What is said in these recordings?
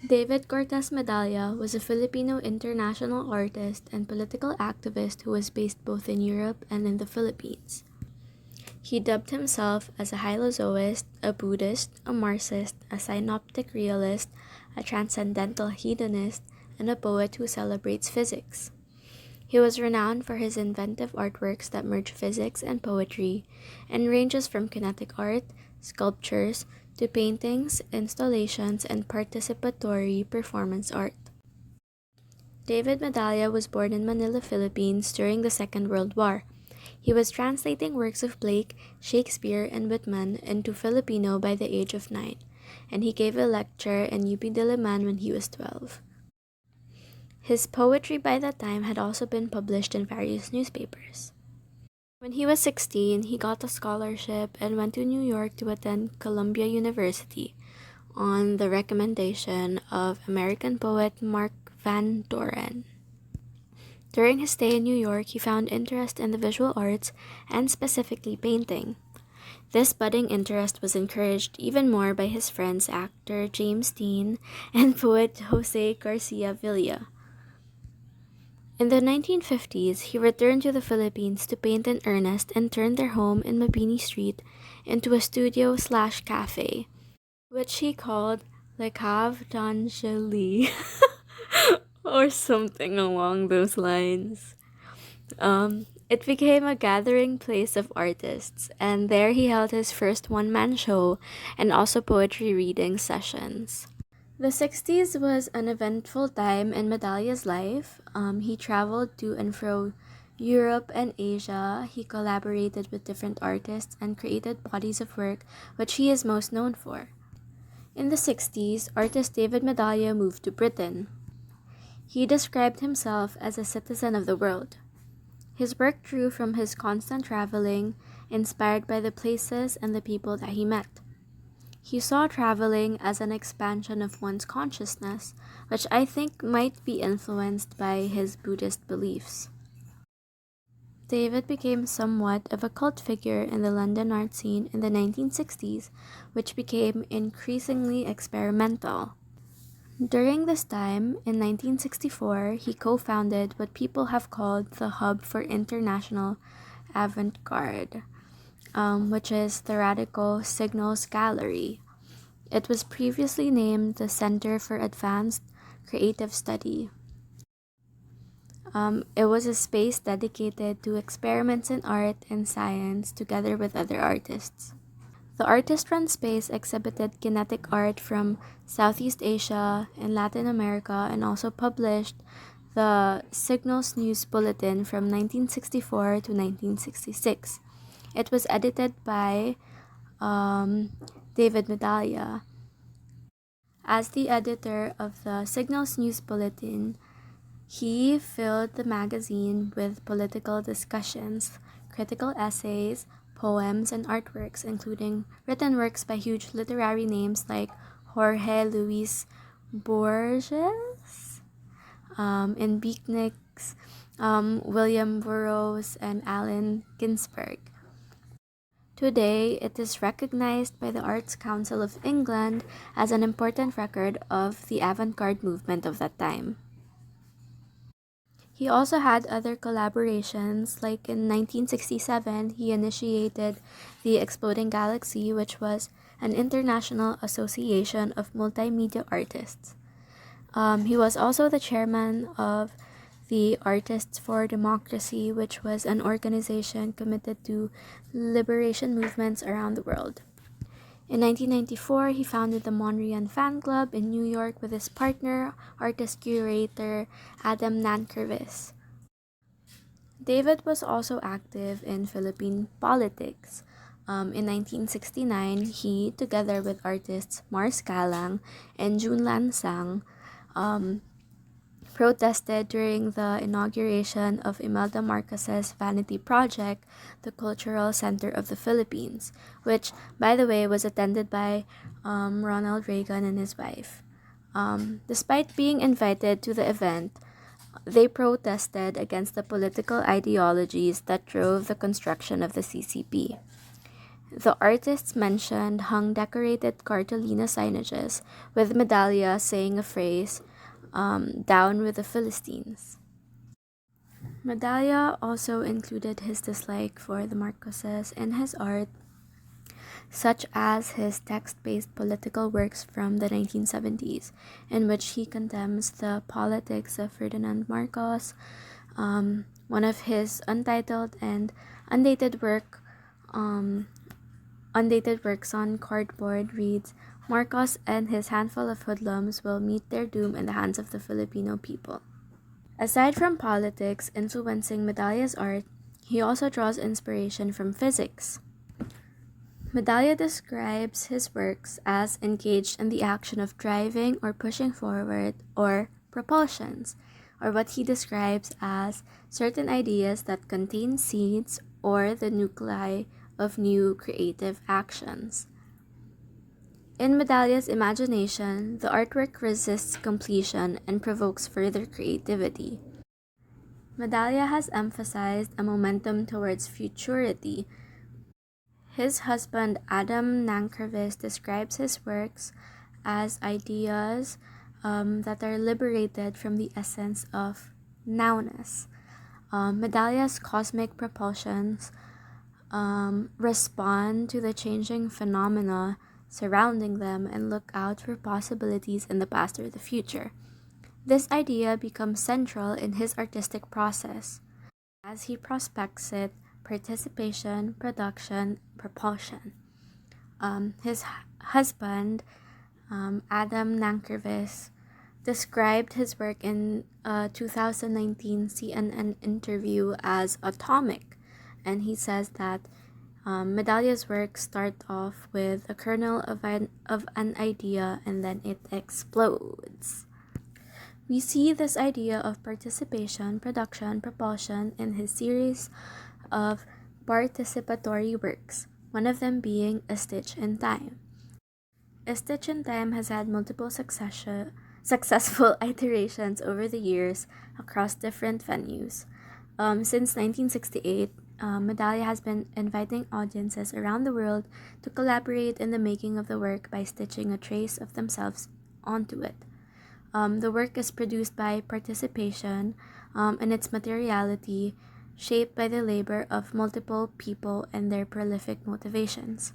David Cortez Medalla was a Filipino international artist and political activist who was based both in Europe and in the Philippines. He dubbed himself as a Hylozoist, a Buddhist, a Marxist, a synoptic realist, a transcendental hedonist, and a poet who celebrates physics. He was renowned for his inventive artworks that merge physics and poetry, and ranges from kinetic art, sculptures, to paintings, installations, and participatory performance art. David Medalla was born in Manila, Philippines during the Second World War. He was translating works of Blake, Shakespeare, and Whitman into Filipino by the age of 9, and he gave a lecture in UP Diliman when he was 12. His poetry by that time had also been published in various newspapers. When he was 16, he got a scholarship and went to New York to attend Columbia University on the recommendation of American poet Mark Van Doren. During his stay in New York, he found interest in the visual arts and specifically painting. This budding interest was encouraged even more by his friends actor James Dean and poet Jose Garcia Villa. In the 1950s, he returned to the Philippines to paint in earnest and turned their home in Mabini Street into a studio/cafe, which he called Le Cave d'Angeli or something along those lines. It became a gathering place of artists, and there he held his first one-man show and also poetry reading sessions. The 60s was an eventful time in Medalla's life. He traveled to and fro Europe and Asia. He collaborated with different artists and created bodies of work, which he is most known for. In the 60s, artist David Medalla moved to Britain. He described himself as a citizen of the world. His work drew from his constant traveling, inspired by the places and the people that he met. He saw traveling as an expansion of one's consciousness, which I think might be influenced by his Buddhist beliefs. David became somewhat of a cult figure in the London art scene in the 1960s, which became increasingly experimental. During this time, in 1964, he co-founded what people have called the Hub for International Avant-Garde, which is the Radical Signals Gallery. It was previously named the Center for Advanced Creative Study. It was a space dedicated to experiments in art and science together with other artists. The artist-run space exhibited kinetic art from Southeast Asia and Latin America and also published the Signals News Bulletin from 1964 to 1966. It was edited by David Medalla. As the editor of the Signals News Bulletin, he filled the magazine with political discussions, critical essays, poems, and artworks, including written works by huge literary names like Jorge Luis Borges, in Beatniks, William Burroughs, and Allen Ginsberg. Today, it is recognized by the Arts Council of England as an important record of the avant-garde movement of that time. He also had other collaborations, like in 1967, he initiated the Exploding Galaxy, which was an international association of multimedia artists. He was also the chairman of the Artists for Democracy, which was an organization committed to liberation movements around the world. In 1994, he founded the Monrian Fan Club in New York with his partner, artist-curator Adam Nankervis. David was also active in Philippine politics. In 1969, he, together with artists Mars Calang and Jun Lansang, protested during the inauguration of Imelda Marcos's Vanity Project, the Cultural Center of the Philippines, which, by the way, was attended by Ronald Reagan and his wife. Despite being invited to the event, they protested against the political ideologies that drove the construction of the CCP. The artists mentioned hung decorated cartolina signages with Medalla saying a phrase, down with the Philistines. Medalla also included his dislike for the Marcoses in his art, such as his text-based political works from the 1970s, in which he condemns the politics of Ferdinand Marcos. One of his untitled and undated work, undated works on cardboard reads, "Marcos and his handful of hoodlums will meet their doom in the hands of the Filipino people." Aside from politics influencing Medalla's art, he also draws inspiration from physics. Medalla describes his works as engaged in the action of driving or pushing forward, or propulsions, or what he describes as certain ideas that contain seeds or the nuclei of new creative actions. In Medalla's imagination, the artwork resists completion and provokes further creativity. Medalla has emphasized a momentum towards futurity. His husband Adam Nankervis describes his works as ideas that are liberated from the essence of nowness. Medalla's cosmic propulsions respond to the changing phenomena surrounding them and look out for possibilities in the past or the future. This idea becomes central in his artistic process as he prospects it: participation, production, propulsion. His husband, Adam Nankervis, described his work in a 2019 CNN interview as atomic, and he says that Medalla's works start off with a kernel of an idea and then it explodes. We see this idea of participation, production, propulsion in his series of participatory works, one of them being A Stitch in Time. A Stitch in Time has had multiple successful iterations over the years across different venues. Since 1968, Medalla has been inviting audiences around the world to collaborate in the making of the work by stitching a trace of themselves onto it. The work is produced by participation in its materiality, shaped by the labor of multiple people and their prolific motivations.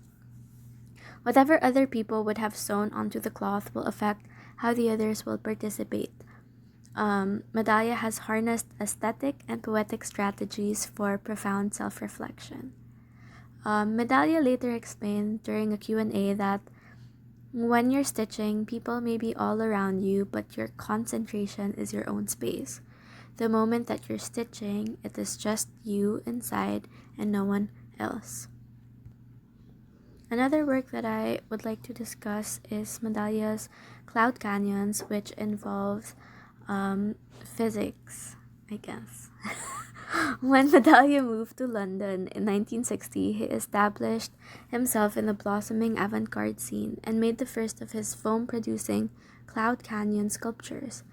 Whatever other people would have sewn onto the cloth will affect how the others will participate. Medalla has harnessed aesthetic and poetic strategies for profound self-reflection. Medalla later explained during a Q&A that when you're stitching, people may be all around you, but your concentration is your own space. The moment that you're stitching, it is just you inside and no one else. Another work that I would like to discuss is Medalla's Cloud Canyons, which involves physics, I guess. When Medalla moved to London in 1960, he established himself in the blossoming avant-garde scene and made the first of his foam-producing Cloud Canyon sculptures,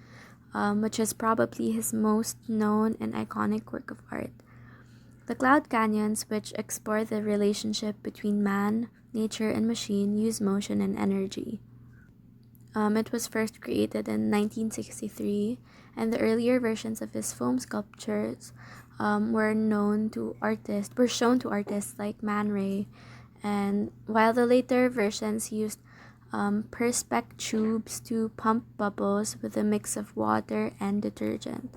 which is probably his most known and iconic work of art. The Cloud Canyons, which explore the relationship between man, nature, and machine, use motion and energy. It was first created in 1963, and the earlier versions of his foam sculptures were shown to artists like Man Ray, and while the later versions used perspex tubes to pump bubbles with a mix of water and detergent.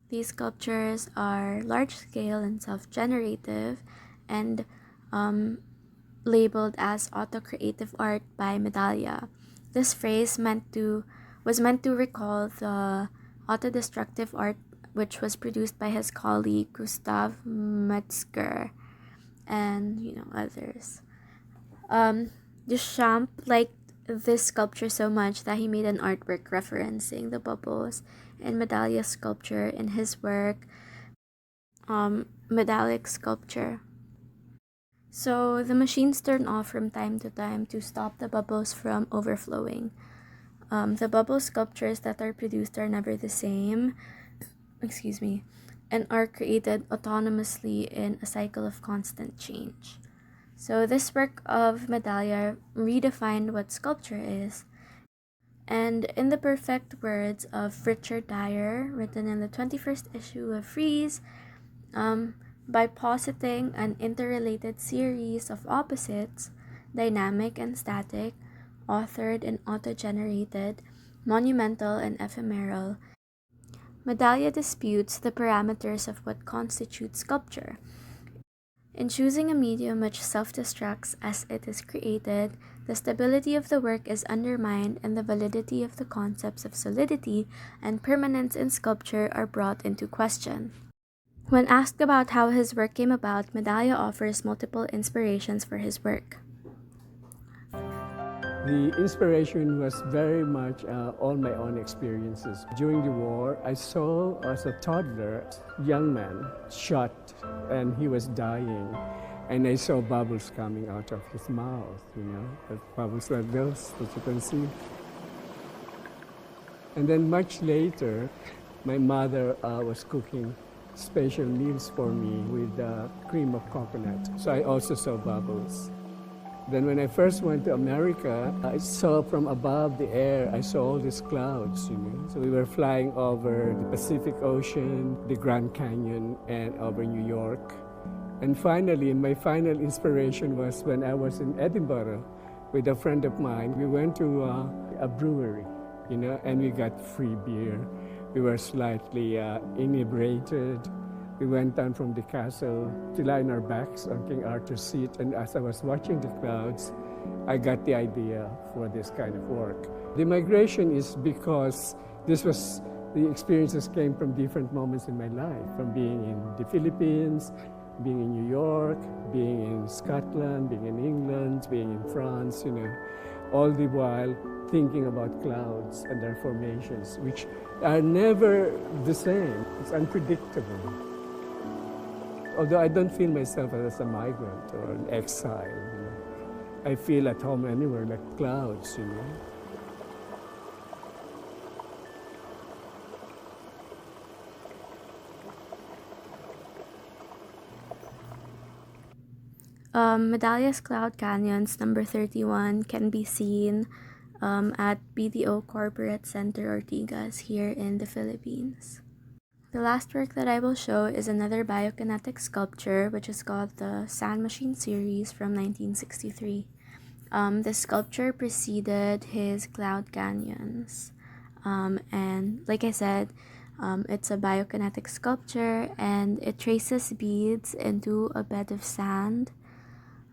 These sculptures are large-scale and self-generative, and labeled as auto-creative art by Medalla. This phrase was meant to recall the autodestructive art which was produced by his colleague Gustav Metzger and others. Duchamp liked this sculpture so much that he made an artwork referencing the bubbles in Medalla's sculpture in his work Medallic Sculpture. So the machines turn off from time to time to stop the bubbles from overflowing. The bubble sculptures that are produced are never the same, and are created autonomously in a cycle of constant change. So this work of Medalla redefined what sculpture is. And in the perfect words of Richard Dyer, written in the 21st issue of Frieze, by positing an interrelated series of opposites, dynamic and static, authored and auto-generated, monumental and ephemeral, Medalla disputes the parameters of what constitutes sculpture. In choosing a medium which self-destructs as it is created, the stability of the work is undermined and the validity of the concepts of solidity and permanence in sculpture are brought into question. When asked about how his work came about, Medalla offers multiple inspirations for his work. The inspiration was very much all my own experiences. During the war, I saw as a toddler, a young man shot and he was dying. And I saw bubbles coming out of his mouth, bubbles like this that you can see. And then much later, my mother was cooking special meals for me with cream of coconut. So I also saw bubbles. Then when I first went to America, I saw from above the air, I saw all these clouds, So we were flying over the Pacific Ocean, the Grand Canyon, and over New York. And finally, my final inspiration was when I was in Edinburgh with a friend of mine. We went to a brewery, and we got free beer. We were slightly inebriated. We went down from the castle to lie on our backs on King Arthur's seat, and as I was watching the clouds, I got the idea for this kind of work. The migration is because the experiences came from different moments in my life, from being in the Philippines, being in New York, being in Scotland, being in England, being in France, all the while thinking about clouds and their formations, which are never the same. It's unpredictable. Although I don't feel myself as a migrant or an exile, I feel at home anywhere, like clouds, Medalla's Cloud Canyons number 31 can be seen at BDO Corporate Center Ortigas here in the Philippines. The last work that I will show is another biokinetic sculpture, which is called the Sand Machine series from 1963. The sculpture preceded his Cloud Canyons. And like I said, it's a biokinetic sculpture and it traces beads into a bed of sand.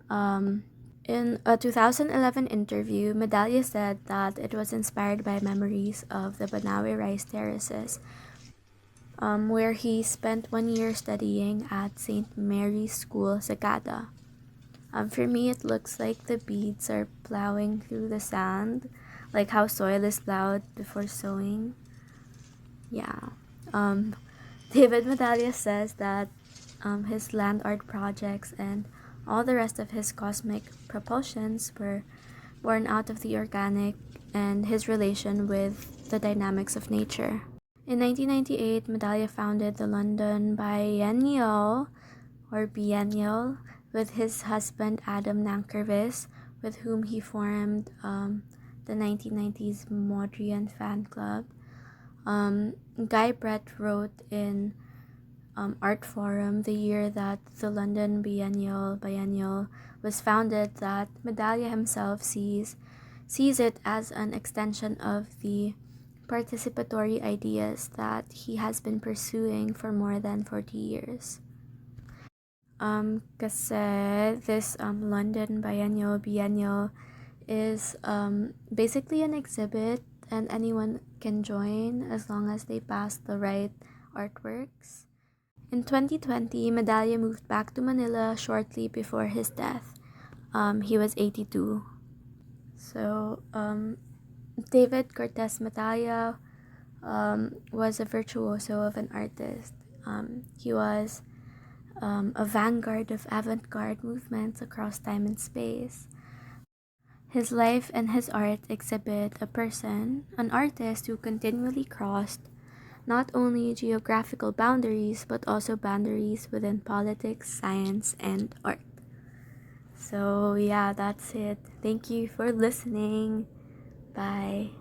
In a 2011 interview, Medalla said that it was inspired by memories of the Banawe rice terraces, where he spent 1 year studying at St. Mary's School, Sagada. For me, it looks like the beads are plowing through the sand, like how soil is plowed before sowing. Yeah. David Medalla says that his land art projects and all the rest of his cosmic propulsions were born out of the organic and his relation with the dynamics of nature. In 1998, Medalla founded the London Biennial with his husband Adam Nankervis, with whom he formed the 1990s Mondrian fan club. Guy Brett wrote in Art Forum the year that the London Biennial was founded that Medalla himself sees it as an extension of the participatory ideas that he has been pursuing for more than 40 years. Kasi this London Biennial is basically an exhibit and anyone can join as long as they pass the right artworks. In 2020, Medalla moved back to Manila shortly before his death. He was 82. So, David Cortez Medalla was a virtuoso of an artist. He was a vanguard of avant-garde movements across time and space. His life and his art exhibit a person, an artist who continually crossed not only geographical boundaries but also boundaries within politics, science, and art. So, yeah, that's it. Thank you for listening. Bye.